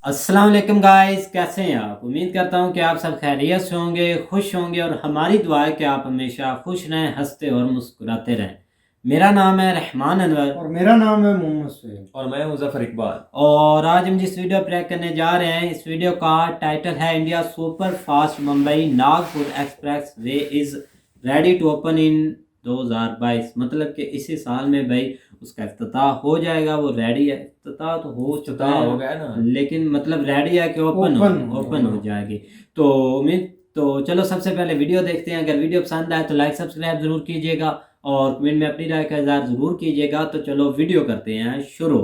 अस्सलाम वालेकुम गाइस, कैसे हैं आप। उम्मीद करता हूं कि आप सब खैरियत से होंगे, खुश होंगे और हमारी दुआ है कि आप हमेशा खुश रहें, हंसते और मुस्कुराते रहें। मेरा नाम है रहमान अनवर और मेरा नाम है मोहम्मद सुहेल। और मैं मुजफ्फर इकबाल। और आज हम जिस वीडियो प्ले करने जा रहे हैं, इस वीडियो का टाइटल है India super fast Mumbai Nagpur expressway is ready to open in 2022। मतलब कि इसी साल में भाई उसका इफ्तिताह हो जाएगा। वो रेडी है, इफ्तिताह तो हो चुका हो है गया ना, लेकिन मतलब रेडी है कि ओपन हो जाएगी। तो उम्मीद तो चलो सबसे पहले वीडियो देखते हैं। अगर वीडियो पसंद आए तो लाइक सब्सक्राइब ज़रूर कीजिएगा और कमेंट में अपनी राय का इज़हार ज़रूर कीजिएगा। तो चलो वीडियो करते हैं शुरू।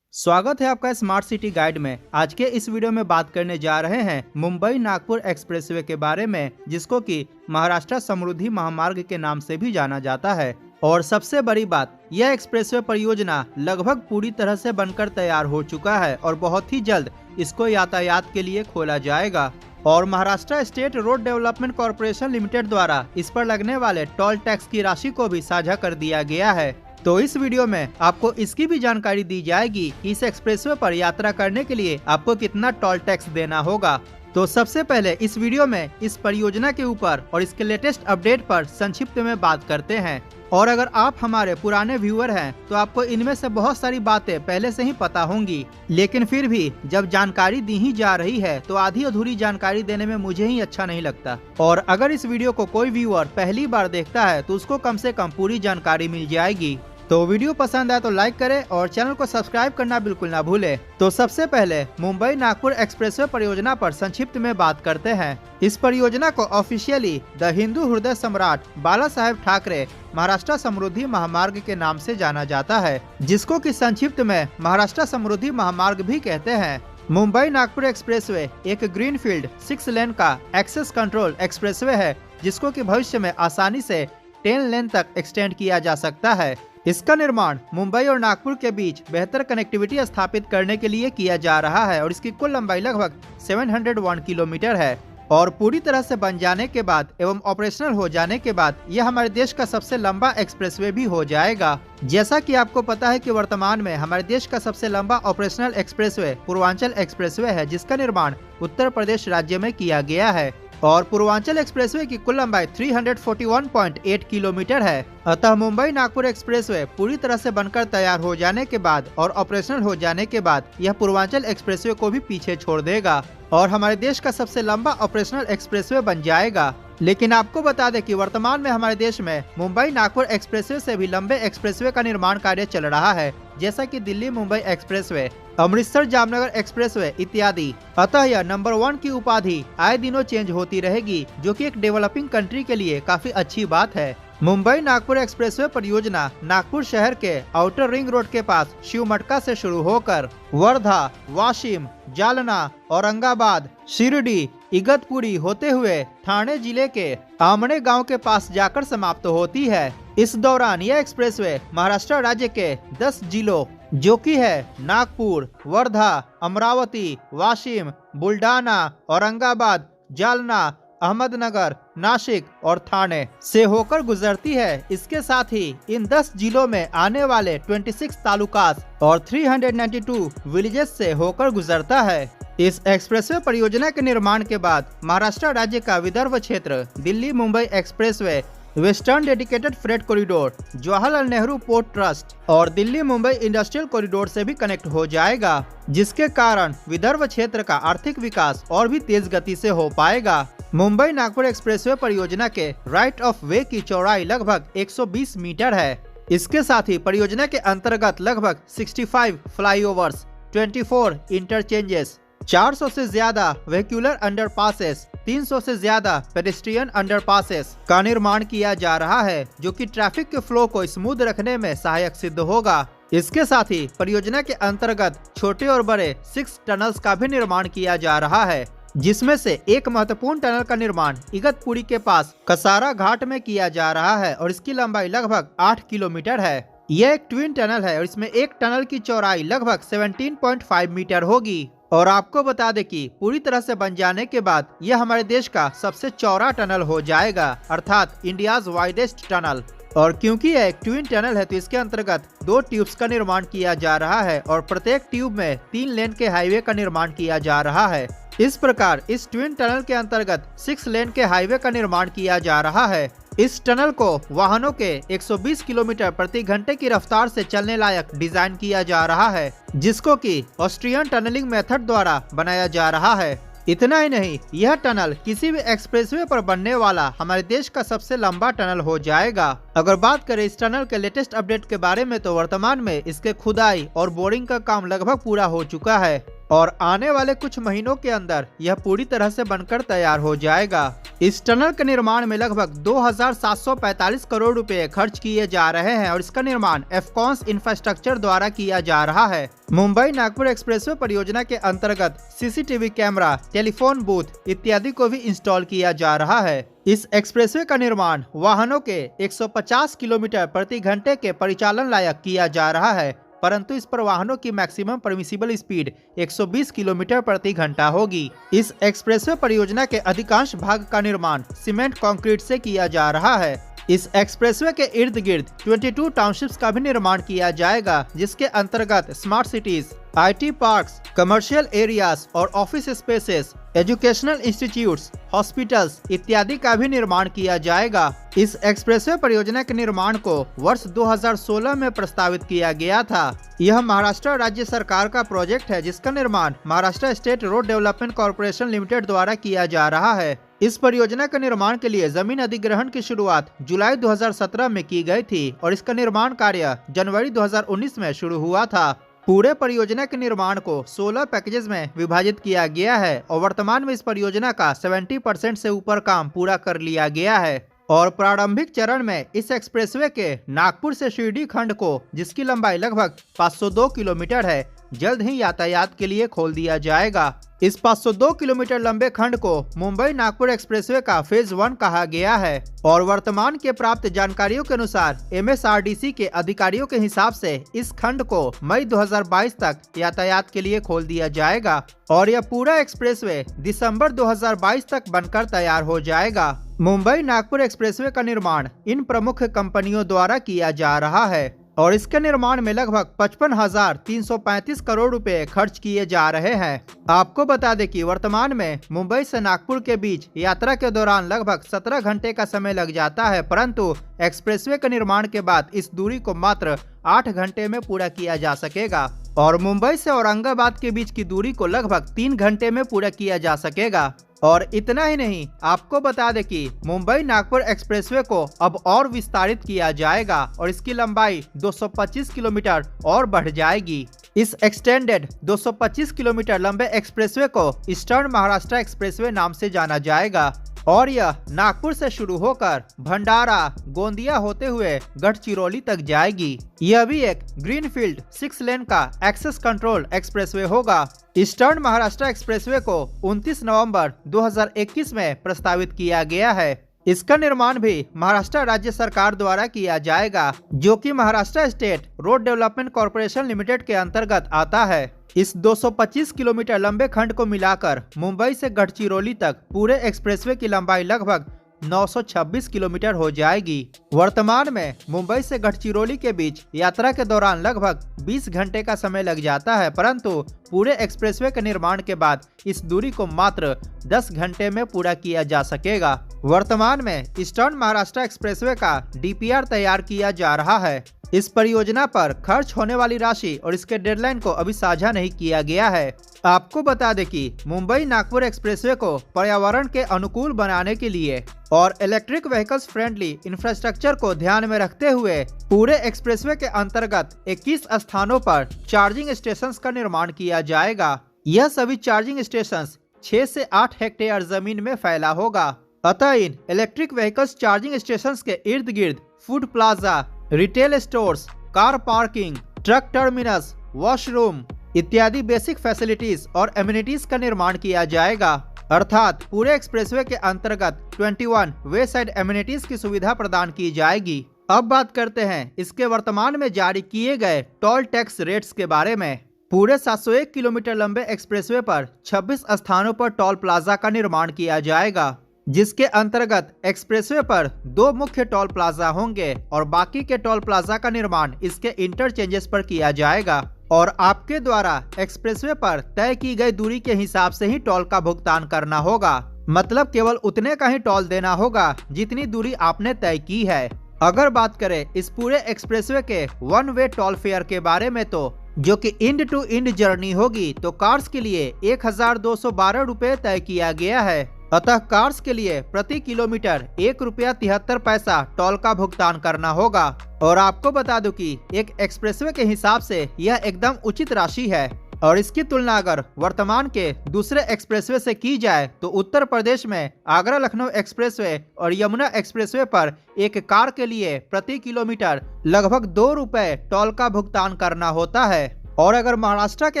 स्वागत है आपका स्मार्ट सिटी गाइड में। आज के इस वीडियो में बात करने जा रहे हैं मुंबई नागपुर एक्सप्रेसवे के बारे में, जिसको कि महाराष्ट्र समृद्धि महामार्ग के नाम से भी जाना जाता है। और सबसे बड़ी बात, यह एक्सप्रेसवे परियोजना लगभग पूरी तरह से बनकर तैयार हो चुका है और बहुत ही जल्द इसको यातायात के लिए खोला जाएगा। और Maharashtra state road development corporation limited द्वारा इस पर लगने वाले टोल टैक्स की राशि को भी साझा कर दिया गया है। तो इस वीडियो में आपको इसकी भी जानकारी दी जाएगी कि इस एक्सप्रेसवे पर यात्रा करने के लिए आपको कितना टोल टैक्स देना होगा। तो सबसे पहले इस वीडियो में इस परियोजना के ऊपर और इसके लेटेस्ट अपडेट पर संक्षिप्त में बात करते हैं। और अगर आप हमारे पुराने व्यूअर हैं तो आपको इनमें से बहुत सारी बातें पहले से ही पता होंगी, लेकिन फिर भी जब जानकारी दी ही जा रही है तो आधी अधूरी जानकारी देने में मुझे ही अच्छा नहीं लगता। और अगर इस वीडियो को कोई व्यूअर पहली बार देखता है तो उसको कम से कम पूरी जानकारी मिल जाएगी। तो वीडियो पसंद आए तो लाइक करें और चैनल को सब्सक्राइब करना बिल्कुल ना भूलें। तो सबसे पहले मुंबई नागपुर एक्सप्रेसवे परियोजना पर संक्षिप्त में बात करते हैं। इस परियोजना को ऑफिशियली द हिंदू हृदय सम्राट बाला साहेब ठाकरे महाराष्ट्र समृद्धि महामार्ग के नाम से जाना जाता है, जिसको कि संक्षिप्त में महाराष्ट्र समृद्धि महामार्ग भी कहते हैं। मुंबई नागपुर एक्सप्रेसवे एक ग्रीनफील्ड 6 लेन का एक्सेस कंट्रोल एक्सप्रेसवे है, जिसको कि भविष्य में आसानी से 10 लेन तक एक्सटेंड किया जा सकता है। इसका निर्माण मुंबई और नागपुर के बीच बेहतर कनेक्टिविटी स्थापित करने के लिए किया जा रहा है और इसकी कुल लंबाई लगभग 701 किलोमीटर है। और पूरी तरह से बन जाने के बाद एवं ऑपरेशनल हो जाने के बाद यह हमारे देश का सबसे लंबा एक्सप्रेसवे भी हो जाएगा। जैसा कि आपको पता है कि वर्तमान में हमारे देश का सबसे लंबा ऑपरेशनल एक्सप्रेसवे पूर्वांचल एक्सप्रेसवे है, जिसका निर्माण उत्तर प्रदेश राज्य में किया गया है। और पूर्वांचल एक्सप्रेसवे की कुल लंबाई 341.8 किलोमीटर है। अतः मुंबई नागपुर एक्सप्रेसवे पूरी तरह से बनकर तैयार हो जाने के बाद और ऑपरेशनल हो जाने के बाद यह पूर्वांचल एक्सप्रेसवे को भी पीछे छोड़ देगा और हमारे देश का सबसे लंबा ऑपरेशनल एक्सप्रेसवे बन जाएगा। लेकिन आपको बता दें कि वर्तमान में हमारे देश में मुंबई नागपुर एक्सप्रेसवे से भी लंबे एक्सप्रेसवे का निर्माण कार्य चल रहा है, जैसा कि दिल्ली मुंबई एक्सप्रेसवे, अमृतसर जामनगर एक्सप्रेसवे इत्यादि। अतः यह नंबर 1 की उपाधि आए दिनों चेंज होती रहेगी, जो कि एक डेवलपिंग कंट्री के लिए काफी अच्छी बात है। मुंबई नागपुर एक्सप्रेसवे परियोजना नागपुर शहर के आउटर रिंग रोड के पास शिवमटका से शुरू होकर वर्धा, वाशिम, जालना, औरंगाबाद, शिरडी, इगतपुरी होते हुए ठाणे जिले के आमणे गांव के पास जाकर समाप्त होती है। इस दौरान यह एक्सप्रेसवे महाराष्ट्र राज्य के 10 जिलों जो कि है नागपुर, वर्धा, अमरावती, वाशिम, बुल्डाना, औरंगाबाद, जालना, अहमदनगर, नासिक और ठाणे से होकर गुजरती है। इसके साथ ही इन 10 जिलों में आने वाले 26 तालुकास और 392 विलेजेस से होकर गुजरता है। इस एक्सप्रेसवे परियोजना के निर्माण के बाद महाराष्ट्र राज्य का विदर्भ क्षेत्र Delhi Mumbai expressway, western dedicated freight corridor, Jawaharlal Nehru port trust और दिल्ली मुंबई इंडस्ट्रियल कॉरिडोर से भी कनेक्ट हो जाएगा, जिसके कारण विदर्भ क्षेत्र का आर्थिक विकास और भी तेज गति से हो पाएगा। मुंबई नागपुर एक्सप्रेसवे परियोजना के राइट ऑफ वे की चौड़ाई लगभग 120 मीटर है। इसके साथ ही परियोजना के अंतर्गत लगभग 65 फ्लाईओवर्स, 24 इंटरचेंजेस, 400 से ज्यादा वेहिकुलर अंडरपासेस, 300 से ज्यादा पेडेस्ट्रियन अंडरपासेस का निर्माण किया जा रहा है, जो कि ट्रैफिक के फ्लो को स्मूथ रखने में सहायक सिद्ध होगा। इसके साथ ही परियोजना के अंतर्गत छोटे और बड़े 6 टनल्स का भी निर्माण किया जा रहा है, जिसमें से एक महत्वपूर्ण टनल का निर्माण इगतपुरी के पास कसारा घाट में किया जा रहा है और इसकी लंबाई लगभग 8 किलोमीटर है। यह एक ट्विन टनल है और इसमें एक टनल की चौड़ाई लगभग 17.5 मीटर होगी और आपको बता दें कि पूरी तरह से बन जाने के बाद यह हमारे देश का सबसे चौड़ा टनल हो जाएगा, अर्थात इंडियाज वाइडेस्ट टनल। और क्योंकि यह एक ट्विन टनल है तो इसके अंतर्गत 2 ट्यूब्स का निर्माण किया जा रहा है और प्रत्येक ट्यूब में 3 लेन के हाईवे का निर्माण किया जा रहा है। इस प्रकार इस ट्विन टनल के अंतर्गत 6 लेन के हाईवे का निर्माण किया जा रहा है। इस टनल को वाहनों के 120 किलोमीटर प्रति घंटे की रफ्तार से चलने लायक डिजाइन किया जा रहा है, जिसको कि ऑस्ट्रियन टनलिंग मेथड द्वारा बनाया जा रहा है। इतना ही नहीं, यह टनल किसी भी एक्सप्रेसवे पर बनने वाला हमारे देश का सबसे लंबा टनल हो जाएगा। अगर बात करें इस टनल के लेटेस्ट अपडेट के बारे में तो वर्तमान में इसके खुदाई और बोरिंग का काम लगभग पूरा हो चुका है और आने वाले कुछ महीनों के अंदर यह पूरी तरह से बनकर तैयार हो जाएगा। इस टनल के निर्माण में लगभग 2745 करोड़ रुपए खर्च किए जा रहे हैं और इसका निर्माण एफकॉन्स इंफ्रास्ट्रक्चर द्वारा किया जा रहा है। मुंबई नागपुर एक्सप्रेसवे परियोजना के अंतर्गत सीसीटीवी कैमरा, टेलीफोन बूथ इत्यादि को भी इंस्टॉल किया जा रहा है। इस एक्सप्रेसवे का निर्माण वाहनों के 150 किलोमीटर प्रति घंटे के परिचालन लायक किया जा रहा है, परंतु इस पर वाहनों की मैक्सिमम परमिसिबल स्पीड 120 किलोमीटर प्रति घंटा होगी। इस एक्सप्रेसवे परियोजना के अधिकांश भाग का निर्माण सीमेंट कंक्रीट से किया जा रहा है। इस एक्सप्रेसवे के इर्द गिर्द 22 टाउनशिप्स का भी निर्माण किया जाएगा, जिसके अंतर्गत smart cities, IT parks, commercial areas और office spaces, educational institutes, hospitals इत्यादि का भी निर्माण किया जाएगा। इस एक्सप्रेसवे परियोजना के निर्माण को वर्ष 2016 में प्रस्तावित किया गया था। यह महाराष्ट्र राज्य सरकार का प्रोजेक्ट है, जिसका निर्माण Maharashtra state road development corporation limited द्वारा किया जा रहा है। इस परियोजना के निर्माण के लिए जमीन अधिग्रहण की शुरुआत जुलाई 2017 में की गई थी और इसका निर्माण कार्य जनवरी 2019 में शुरू हुआ था। पूरे परियोजना के निर्माण को 16 पैकेजेस में विभाजित किया गया है और वर्तमान में इस परियोजना का 70% से ऊपर काम पूरा कर लिया गया है और प्रारंभिक चरण में इस एक्सप्रेसवे के नागपुर से शिरडी खंड को, जिसकी लंबाई लगभग 502 किलोमीटर है, जल्द ही यातायात के लिए खोल दिया जाएगा। इस 502 किलोमीटर लंबे खंड को मुंबई नागपुर एक्सप्रेसवे का फेज 1 कहा गया है और वर्तमान के प्राप्त जानकारियों के अनुसार MSRDC के अधिकारियों के हिसाब से इस खंड को मई 2022 तक यातायात के लिए खोल दिया जाएगा और यह पूरा एक्सप्रेसवे दिसंबर 2022 तक बनकर तैयार हो जाएगा। मुंबई नागपुर एक्सप्रेसवे का निर्माण इन प्रमुख कंपनियों द्वारा किया जा रहा है और इसके निर्माण में लगभग 55,335 करोड़ रुपए खर्च किए जा रहे हैं। आपको बता दें कि वर्तमान में मुंबई से नागपुर के बीच यात्रा के दौरान लगभग 17 घंटे का समय लग जाता है, परंतु एक्सप्रेसवे के निर्माण के बाद इस दूरी को मात्र 8 घंटे में पूरा किया जा सकेगा और मुंबई से औरंगाबाद के बीच की दूरी को लगभग 3 घंटे में पूरा किया जा सकेगा। और इतना ही नहीं, आपको बता दें कि मुंबई नागपुर एक्सप्रेसवे को अब और विस्तारित किया जाएगा और इसकी लंबाई 225 किलोमीटर और बढ़ जाएगी। इस एक्सटेंडेड 225 किलोमीटर लंबे एक्सप्रेसवे को ईस्टर्न महाराष्ट्र एक्सप्रेसवे नाम से जाना जाएगा और यह नागपुर से शुरू होकर भंडारा, गोंदिया होते हुए गढ़चिरौली तक जाएगी। यह भी एक ग्रीनफील्ड 6 लेन का एक्सेस कंट्रोल एक्सप्रेसवे होगा। ईस्टर्न महाराष्ट्र एक्सप्रेसवे को 29 नवंबर 2021 में प्रस्तावित किया गया है। इसका निर्माण भी महाराष्ट्र राज्य सरकार द्वारा किया जाएगा, जो कि Maharashtra state road development corporation limited के अंतर्गत आता है। इस 225 किलोमीटर लंबे खंड को मिलाकर मुंबई से गढ़चिरौली तक पूरे एक्सप्रेसवे की लंबाई लगभग 926 किलोमीटर हो जाएगी। वर्तमान में मुंबई से गढ़चिरौली के बीच यात्रा के दौरान लगभग 20 घंटे का समय लग जाता है, परंतु पूरे एक्सप्रेसवे के निर्माण के बाद इस दूरी को मात्र 10 घंटे में पूरा किया जा सकेगा। वर्तमान में ईस्टर्न महाराष्ट्र एक्सप्रेसवे का DPR तैयार किया जा रहा है। इस परियोजना पर खर्च होने वाली राशि और इसके डेडलाइन को अभी साझा नहीं किया गया है। आपको बता दें कि मुंबई नागपुर एक्सप्रेसवे को पर्यावरण के अनुकूल बनाने के लिए और इलेक्ट्रिक व्हीकल्स फ्रेंडली इंफ्रास्ट्रक्चर को ध्यान में रखते हुए पूरे एक्सप्रेसवे के अंतर्गत 21 स्थानों पर चार्जिंग स्टेशंस का निर्माण किया जाएगा। यह सभी चार्जिंग स्टेशंस 6 से 8 हेक्टेयर जमीन में फैला होगा। अतः इन इलेक्ट्रिक व्हीकल्स चार्जिंग स्टेशंस के इर्द गिर्द food plaza, retail stores, car parking, truck terminus, washroom इत्यादि बेसिक फैसिलिटीज और एमिनिटीज का निर्माण किया जाएगा। अर्थात पूरे एक्सप्रेसवे के अंतर्गत 21 वे साइड एमिनिटीज की सुविधा प्रदान की जाएगी। अब बात करते हैं इसके वर्तमान में जारी किए गए टोल टैक्स रेट्स के बारे में। पूरे 701 किलोमीटर लंबे एक्सप्रेसवे पर 26 स्थानों पर टोल प्लाजा का निर्माण किया जाएगा, जिसके अंतर्गत एक्सप्रेसवे पर 2 मुख्य टोल प्लाजा होंगे और बाकी के टोल प्लाजा का निर्माण इसके इंटरचेंजेस पर किया जाएगा और आपके द्वारा एक्सप्रेसवे पर तय की गई दूरी के हिसाब से ही टोल का भुगतान करना होगा। मतलब केवल उतने का ही टोल देना होगा जितनी दूरी आपने तय की है। अगर बात करें इस पूरे एक्सप्रेसवे के वन वे टोल फेयर के बारे में, तो जो कि इंड टू इंड जर्नी होगी, तो कार्स के लिए 1212 रुपए तय किया गया है। अतः कार्स के लिए प्रति किलोमीटर ₹1.73 टोल का भुगतान करना होगा। और आपको बता दूं कि एक एक्सप्रेसवे के हिसाब से यह एकदम उचित राशि है और इसकी तुलना अगर वर्तमान के दूसरे एक्सप्रेसवे से की जाए तो उत्तर प्रदेश में आगरा लखनऊ एक्सप्रेसवे और यमुना एक्सप्रेसवे पर एक कार के लिए प्रति किलोमीटर लगभग ₹2 टोल का भुगतान करना होता है। और अगर महाराष्ट्र के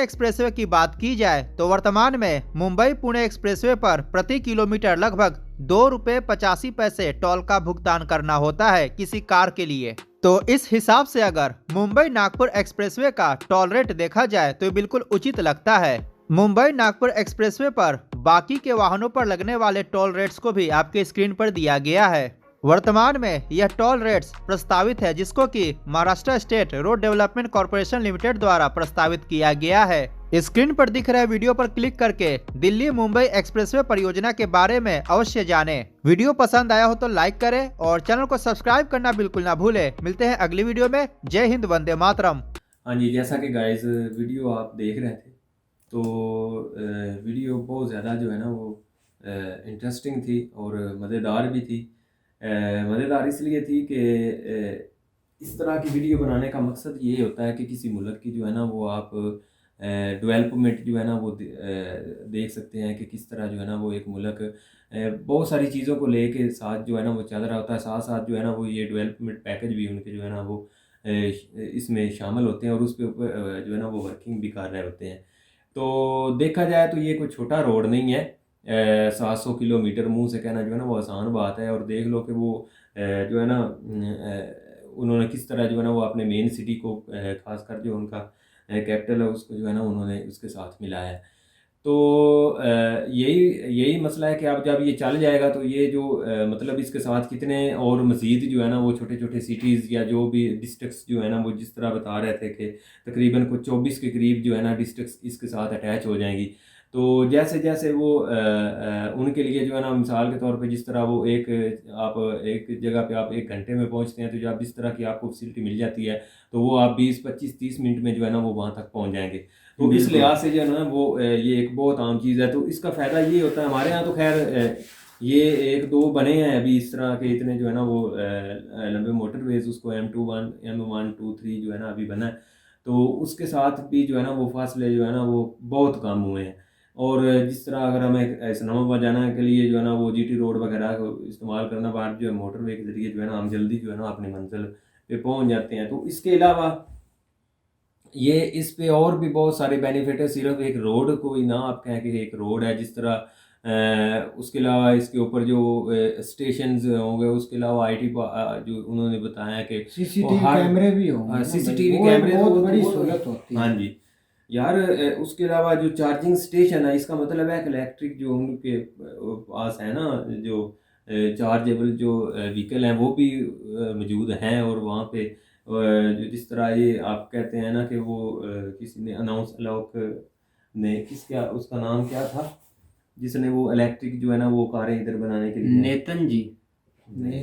एक्सप्रेसवे की बात की जाए तो वर्तमान में मुंबई पुणे एक्सप्रेसवे पर प्रति किलोमीटर लगभग ₹2.85 टोल का भुगतान करना होता है किसी कार के लिए। तो इस हिसाब से अगर मुंबई नागपुर एक्सप्रेसवे का टोल रेट देखा जाए तो बिल्कुल उचित लगता है। मुंबई नागपुर एक्सप्रेसवे पर बाकी के वाहनों पर लगने वाले टोल रेट्स को भी आपके स्क्रीन पर दिया गया है। वर्तमान में यह टोल रेट्स प्रस्तावित है, जिसको कि Maharashtra state road development corporation limited द्वारा प्रस्तावित किया गया है। स्क्रीन पर दिख रहे वीडियो पर क्लिक करके दिल्ली मुंबई एक्सप्रेसवे परियोजना के बारे में अवश्य जानें। वीडियो पसंद आया हो तो लाइक करें और चैनल को सब्सक्राइब करना बिल्कुल ना भूलें। मिलते हैं अगली वीडियो में। जय हिंद, वंदे मातरम। हाँ जी, जैसा कि गाइस वीडियो आप देख रहे थे, तो वीडियो बहुत ज़्यादा जो है ना वो इंटरेस्टिंग थी और मज़ेदार भी थी। मज़ेदार इसलिए थी कि इस तरह की वीडियो बनाने का मकसद ये होता है कि किसी मुल्क की जो है ना वो आप डेवलपमेंट जो है ना वो देख सकते हैं कि किस तरह जो है ना वो एक मुल्क बहुत सारी चीज़ों को लेके साथ जो है ना वो चल रहा होता है। साथ साथ जो है ना वो ये डेवलपमेंट पैकेज भी उनके जो है ना वो इसमें शामिल होते हैं और उस पर जो है ना वो वर्किंग भी कर रहे होते हैं। तो देखा जाए तो ये कोई छोटा रोड नहीं है। 700 किलोमीटर मुंह से कहना जो है ना वो आसान बात है। और देख लो कि वो जो है ना उन्होंने किस तरह जो है ना वो अपने मेन सिटी को खासकर जो उनका कैपिटल है उसको जो है ना उन्होंने उसके साथ मिलाया है। तो यही मसला है कि अब जब ये चल जाएगा तो ये जो मतलब इसके साथ कितने और मज़ीद जो है ना वो छोटे छोटे सिटीज़ या जो भी डिस्ट्रिक्ट्स जो है ना वो जिस तरह बता रहे थे कि तकरीबन कुछ 24 के करीब जो है ना डिस्ट्रिक्ट्स इसके साथ अटैच हो जाएंगी। तो जैसे जैसे वो उनके लिए जो है ना मिसाल के तौर पे जिस तरह वो आप एक जगह पे आप 1 घंटे में पहुंचते हैं, तो जब इस तरह की आपको फैसिलिटी मिल जाती है तो वो आप 20, 25, 30 मिनट में जो है ना वो वहाँ तक पहुँच जाएंगे। तो इस लिहाज से जो है ना वो ये एक बहुत आम चीज़ है। तो इसका फ़ायदा ये होता है, हमारे यहाँ तो खैर ये 1-2 बने हैं अभी इस तरह के इतने जो है ना वो लंबे मोटरवेज, उसको M21, M123 जो है ना अभी बना है। तो उसके साथ भी जो है ना वो फासले जो है ना वो बहुत कम हुए हैं। और जिस तरह अगर हमें इस्लामाबाद जाने के लिए जो है ना वो GT रोड वगैरह को इस्तेमाल करना, बाद जो है मोटरवे के ज़रिए जो है ना हम जल्दी जो है ना अपनी मंजिल पे पहुंच जाते हैं। तो इसके अलावा ये इस पे और भी बहुत सारे बेनिफिट है। सिर्फ एक रोड को ही ना आप कहें कि एक रोड है, जिस तरह उसके अलावा इसके ऊपर जो स्टेशंस होंगे, उसके अलावा IT जो उन्होंने बताया कि CCTV कैमरे भी होंगे। CCTV वो कैमरे बहुत बड़ी सहूलत होती है। हाँ जी यार, उसके अलावा जो चार्जिंग स्टेशन है, इसका मतलब है कि इलेक्ट्रिक जो उनके पास है ना जो चार्जेबल जो व्हीकल हैं वो भी मौजूद हैं। और वहाँ पे जो जिस तरह ये आप कहते हैं ना कि वो किसी ने अनाउंस अलाउक ने क्या उसका नाम क्या था जिसने वो इलेक्ट्रिक जो है ना वो कारें इधर बनाने के लिए, नेतन जी नहीं,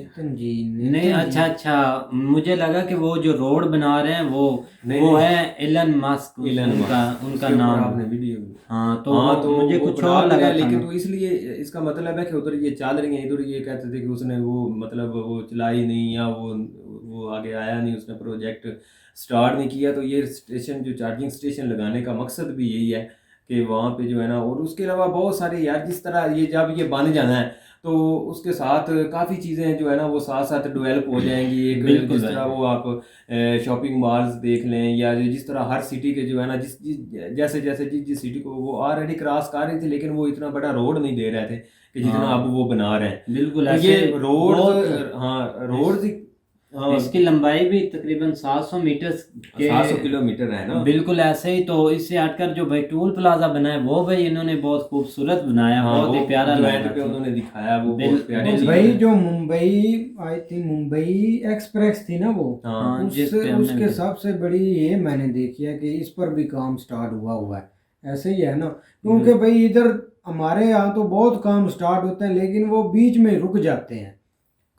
नेतन अच्छा मुझे लगा कि वो जो रोड बना रहे हैं वो है एलन मस्क, उनका नाम आपने वीडियो। तो मुझे कुछ और लगा, लेकिन तो इसलिए इसका मतलब है कि उधर ये चल रही है, इधर ये कहते थे कि उसने वो मतलब वो चलाई नहीं या वो आगे आया नहीं, उसने प्रोजेक्ट स्टार्ट नहीं किया। तो ये स्टेशन जो चार्जिंग स्टेशन लगाने का मकसद भी यही है कि वहाँ पे जो है ना, और उसके अलावा बहुत सारे यार जिस तरह ये जब ये बन जाना है तो उसके साथ काफ़ी चीज़ें जो है ना वो साथ साथ डेवलप हो जाएंगी। एक जिस तरह वो आप शॉपिंग मॉल्स देख लें या जिस तरह हर सिटी के जो है ना जैसे जिस सिटी को वो ऑलरेडी क्रॉस कर रही थी, लेकिन वो इतना बड़ा रोड नहीं दे रहे थे कि जितना अब वो बना रहे हैं। बिल्कुल तो ये रोड, हाँ रोड हाँ। इसकी लंबाई भी तकरीबन 700 मीटर के 700 किलोमीटर है ना। बिल्कुल ऐसे ही। तो इससे हटकर जो भाई टूल प्लाजा बना है वो भाई इन्होंने बहुत खूबसूरत बनाया, हाँ, बहुत ही वो प्यारा जो लगा एंड पे था। उन्होंने दिखाया वो बिल- बहुत प्यारी तो चीज भाई है। जो मुंबई आई थी, मुंबई एक्सप्रेस थी ना वो, हाँ हाँ, जिस पे उससे हमने उसके भी- सबसे बड़ी ये मैंने देखी है कि इस पर भी काम स्टार्ट हुआ है। ऐसे ही है ना, क्योंकि भाई इधर हमारे यहाँ तो बहुत काम स्टार्ट होते हैं लेकिन वो बीच में रुक जाते हैं।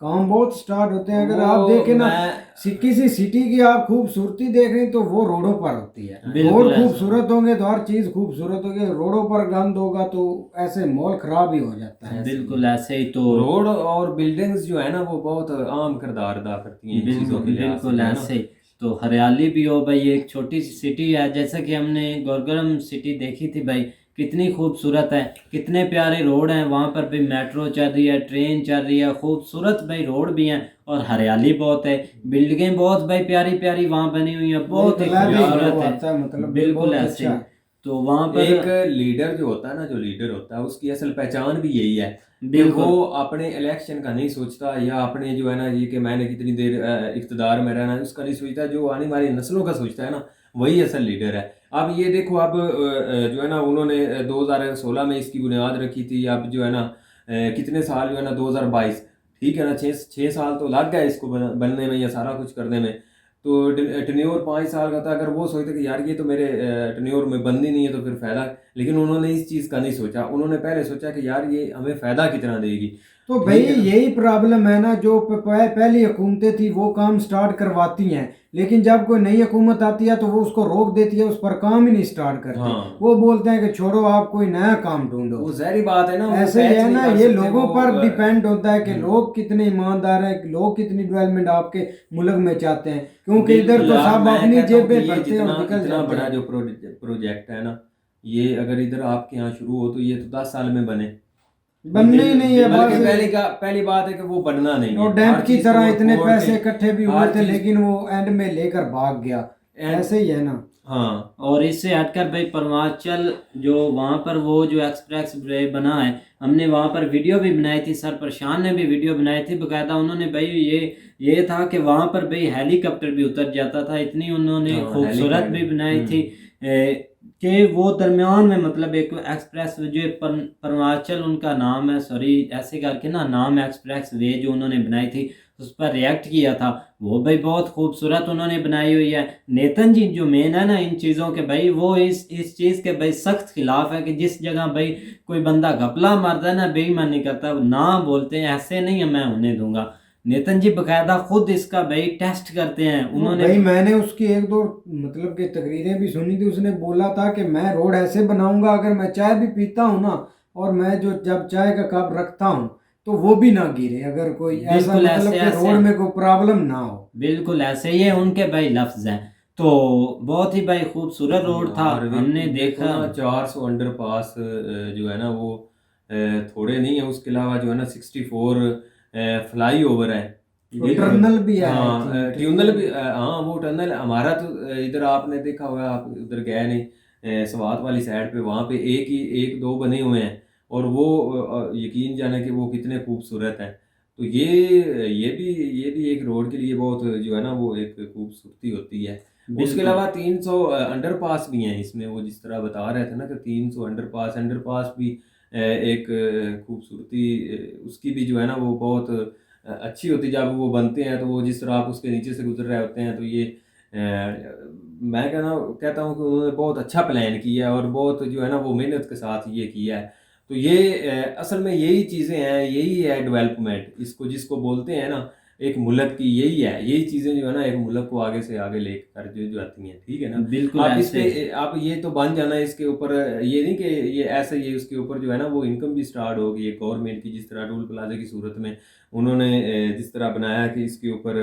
काम बहुत स्टार्ट होते हैं, अगर वो आप देखें ना मैं- किसी सिटी की आप खूबसूरती देख रहे हैं तो वो रोडों पर होती है। बिल्कुल रोड ऐसा। खूबसूरत होंगे तो हर चीज खूबसूरत होगी, रोडों पर गंद होगा तो ऐसे माहौल खराब ही हो जाता है। बिल्कुल ऐसे ही। तो रोड और बिल्डिंग्स जो है ना वो बहुत आम किरदार अदा करती हैं इन चीजों के लिहाज से, बिल्कुल जो है ना। ऐसे ही। तो हरियाली भी हो भाई, एक छोटी सी सिटी है जैसा कि हमने गोरगरम सिटी देखी थी भाई, कितनी खूबसूरत है, कितने प्यारे रोड हैं वहाँ पर भी, मेट्रो चल रही है, ट्रेन चल रही है, खूबसूरत भाई रोड भी हैं और हरियाली बहुत है, बिल्डिंगें बहुत भाई प्यारी प्यारी वहाँ बनी हुई है, बहुत ही कलर भी खूबसूरत वो है। आता है, मतलब बिल्कुल बहुत ऐसे अच्छा ही। है। तो वहाँ पर एक लीडर जो होता है ना, जो लीडर होता है उसकी असल पहचान भी यही है कि बिल्कुल। वो अपने इलेक्शन का नहीं सोचता, या अपने जो है ना ये कि मैंने कितनी देर इख्तिदार में रहना है उसका नहीं सोचता, जो आने वाली नस्लों का सोचता है ना, वही असल लीडर है। अब ये देखो, अब जो है ना उन्होंने 2016 में इसकी बुनियाद रखी थी, अब जो है ना कितने साल जो है ना 2022, ठीक है ना, छः साल तो लग गए इसको बनने में या सारा कुछ करने में। तो टेन्योर 5 साल का था, अगर वो सोचते कि यार ये तो मेरे टेन्योर में बननी नहीं है तो फिर फायदा, लेकिन उन्होंने इस चीज़ का नहीं सोचा, उन्होंने पहले सोचा कि यार ये हमें फायदा कितना देगी। तो भाई ठीक है ना? यही प्रॉब्लम है ना, जो पहली हुकूमतें थी वो काम स्टार्ट करवाती हैं, लेकिन जब कोई नई हुकूमत आती है तो वो उसको रोक देती है, उस पर काम ही नहीं स्टार्ट करती। हाँ। वो बोलते हैं कि छोड़ो, आप कोई नया काम ढूंढो। वो ज़ाहिर बात है ना, वो ऐसे ही पैच है नहीं ना, कर ये सकते, लोगों वो, पर डिपेंड होता है कि हम्म। लोग कितने ईमानदार हैं, लोग कितनी डेवलपमेंट आपके मुल्क में चाहते हैं, क्योंकि इधर तो बिल्कुल, सब मैं अपनी कहता हूँ जेबें कि ये भरते हैं और निकल इतना जाते बड़ा हैं। जो प्रोजेक्ट है ना, ये अगर इधर आपके यहाँ शुरू हो तो ये तो 10 साल में बने। बनने ही नहीं है, बल्कि बस पहली बात है कि वो बनना नहीं है। और डेंट हर की चीज़ तरह तोड़ इतने फोड़ पैसे के, इकट्ठे भी हुए हर थे चीज़- लेकिन वो एंड में लेकर भाग गया। ऐसे ही है ना। हाँ। और इससे हटकर भाई परमाचल जो वहाँ पर वो जो एक्सप्रेस वे बना है, हमने वहाँ पर वीडियो भी बनाई थी, सर प्रशांत ने भी वीडियो बनाई थी बकायदा। उन्होंने भाई ये था कि वहाँ पर भाई हेलीकॉप्टर भी उतर जाता था, इतनी उन्होंने हाँ, खूबसूरत हेलीपैड। भी बनाई थी कि वो दरमियान में मतलब एक एक्सप्रेस वे जो परमाचल उनका नाम है, सॉरी ऐसे करके ना नाम है, एक्सप्रेस वे जो उन्होंने बनाई थी उस पर रिएक्ट किया था, वो भाई बहुत खूबसूरत उन्होंने बनाई हुई है। नेतन जी जो मेन है ना इन चीज़ों के भाई, वो इस चीज़ के भाई सख्त खिलाफ है कि जिस जगह भाई कोई बंदा घपला मारता है ना, बेईमानी करता है, ना बोलते हैं ऐसे नहीं है मैं होने दूंगा। नेतन जी बकायदा खुद इसका भाई टेस्ट करते हैं उन्होंने। भाई मैंने उसकी एक दो मतलब कि तकरीरें भी सुनी थी, उसने बोला था कि मैं रोड ऐसे बनाऊंगा, अगर मैं चाय भी पीता हूँ ना और मैं जो जब चाय का कप रखता हूँ तो वो भी ना गिरे, अगर कोई ऐसा बिल्कुल मतलब कि ऐसे रोड में कोई प्रॉब्लम ना हो। बिल्कुल ऐसे ये उनके भाई लफ्ज हैं। तो बहुत ही भाई खूबसूरत रोड था, और हमने देखो देखा। ना 400 अंडरपास जो है ना वो थोड़े नहीं है, उसके अलावा जो है ना 64 फ्लाई ओवर है। और टनल भी है, हाँ, I think। ट्यूनल भी, हाँ वो टनल हमारा तो इधर आपने देखा होगा, आप उधर गए नहीं, स्वात वाली साइड पे वहाँ पे एक दो बने हुए हैं, और वो यकीन जाने कि वो कितने खूबसूरत हैं। तो ये भी एक रोड के लिए बहुत जो है ना वो एक खूबसूरती होती है। उसके बिल्कुल। अलावा 300 अंडरपास भी हैं इसमें, वो जिस तरह बता रहे थे ना कि 300 अंडरपास भी एक खूबसूरती, उसकी भी जो है ना वो बहुत अच्छी होती है। जब वो बनते हैं तो वो जिस तरह आप उसके नीचे से गुजर रहे होते हैं, तो ये मैं कहता हूँ कि उन्होंने बहुत अच्छा प्लान किया है और बहुत जो है ना वो मेहनत के साथ ये किया है। तो ये असल में यही चीज़ें हैं, यही है डेवलपमेंट, इसको जिसको बोलते हैं ना एक मुल्क की, यही है, यही चीज़ें जो है ना एक मुल्क को आगे से आगे लेकर जो आती हैं, ठीक है ना। बिल्कुल आप इस ऐसे पे आप ये तो बन जाना इसके ऊपर, ये नहीं कि ये ऐसे, ये उसके ऊपर जो है ना वो इनकम भी स्टार्ट होगी गवर्नमेंट की, जिस तरह टोल प्लाजा की सूरत में उन्होंने जिस तरह बनाया कि इसके ऊपर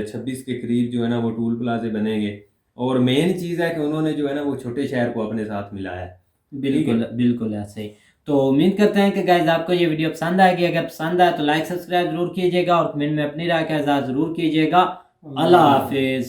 26 के करीब जो है ना वो टोल प्लाजे बनेंगे। और मेन चीज़ है कि उन्होंने जो है ना वो छोटे शहर को अपने साथ मिलाया है। बिल्कुल बिल्कुल ऐसे ही। तो उम्मीद करते हैं कि गाइज आपको ये वीडियो पसंद आएगी। अगर पसंद आए तो लाइक सब्सक्राइब जरूर कीजिएगा और कमेंट में अपनी राय का इज़हार जरूर कीजिएगा। अल्लाह हाफिज।